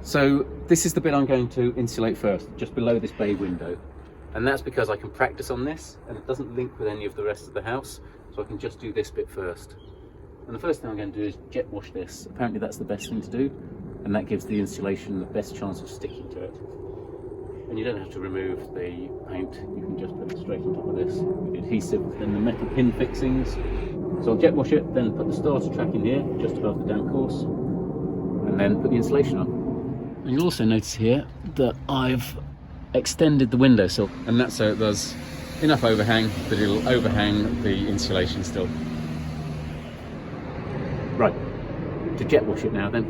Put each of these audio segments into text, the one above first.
So this is the bit I'm going to insulate first, just below this bay window. And that's because I can practice on this and it doesn't link with any of the rest of the house. So I can just do this bit first. And the first thing I'm going to do is jet wash this. Apparently that's the best thing to do. And that gives the insulation the best chance of sticking to it. And you don't have to remove the paint. You can just put it straight on top of this with the adhesive and the metal pin fixings. So I'll jet wash it, then put the starter track in here, just above the damp course. And then put the insulation on. And you'll also notice here that I've extended the windowsill, and that's so it does enough overhang that it'll overhang the insulation still. Right, to jet wash it now then.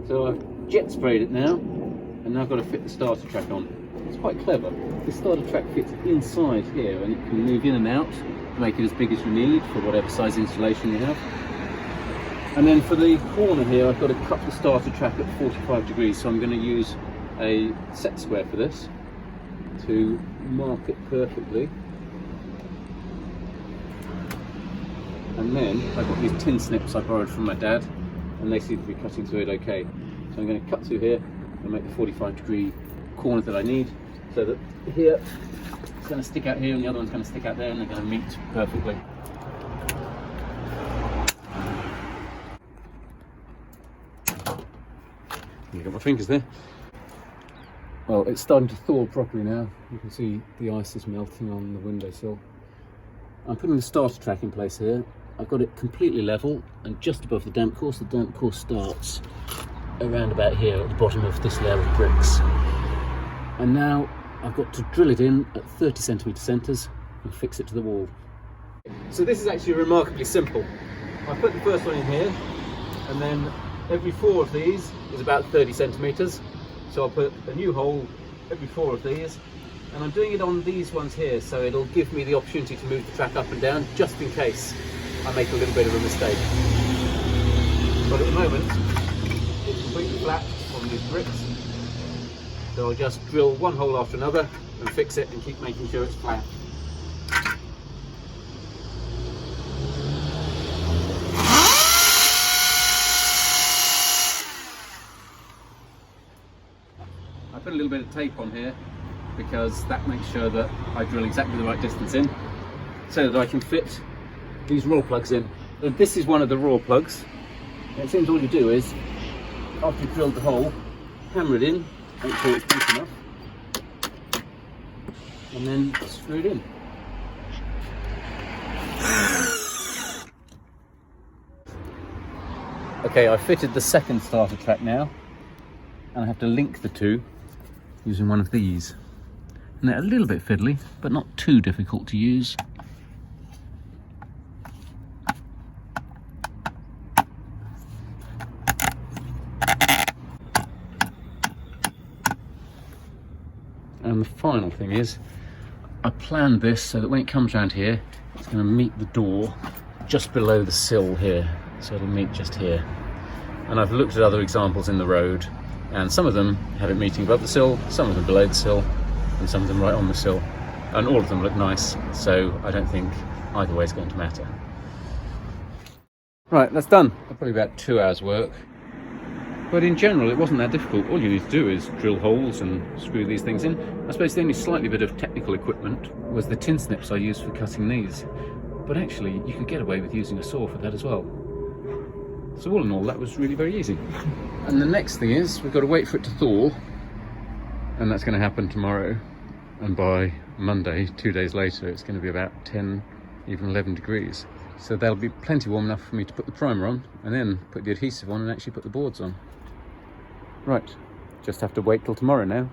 So I've jet sprayed it now, and now I've got to fit the starter track on. It's quite clever. The starter track fits inside here and it can move in and out to make it as big as you need for whatever size insulation you have. And then for the corner here, I've got to cut the starter track at 45 degrees, so I'm going to use a set square for this to mark it perfectly. And then I've got these tin snips I borrowed from my dad, and they seem to be cutting through it okay. So I'm going to cut through here and make the 45-degree corner that I need, so that here it's going to stick out here and the other one's going to stick out there, and they're going to meet perfectly. You got my fingers there. Well, it's starting to thaw properly now. You can see the ice is melting on the windowsill. I'm putting the starter track in place here. I've got it completely level and just above the damp course. The damp course starts around about here at the bottom of this layer of bricks. And now I've got to drill it in at 30 centimetre centres and fix it to the wall. So this is actually remarkably simple. I put the first one in here, and then every 4 of these is about 30 centimetres. So I'll put a new hole every 4 of these, and I'm doing it on these ones here, so it'll give me the opportunity to move the track up and down, just in case I make a little bit of a mistake. But at the moment, it's completely flat on these bricks. So I'll just drill one hole after another and fix it and keep making sure it's flat. I put a little bit of tape on here because that makes sure that I drill exactly the right distance in, so that I can fit these raw plugs in. And this is one of the raw plugs. It seems all you do is, after you've drilled the hole, hammer it in, make sure it's deep enough, and then screw it in. Okay, I've fitted the second starter track now, and I have to link the two using one of these. And they're a little bit fiddly, but not too difficult to use. And the final thing is, I planned this so that when it comes around here, it's going to meet the door just below the sill here. So it'll meet just here. And I've looked at other examples in the road, and some of them have it meeting above the sill, some of them below the sill, and some of them right on the sill. And all of them look nice, so I don't think either way is going to matter. Right, that's done. Probably about 2 hours work. But in general, it wasn't that difficult. All you need to do is drill holes and screw these things in. I suppose the only slightly bit of technical equipment was the tin snips I used for cutting these. But actually, you could get away with using a saw for that as well. So all in all, that was really very easy. And the next thing is, we've got to wait for it to thaw. And that's going to happen tomorrow. And by Monday, 2 days later, it's going to be about 10, even 11 degrees. So that'll be plenty warm enough for me to put the primer on, and then put the adhesive on and actually put the boards on. Right, just have to wait till tomorrow now.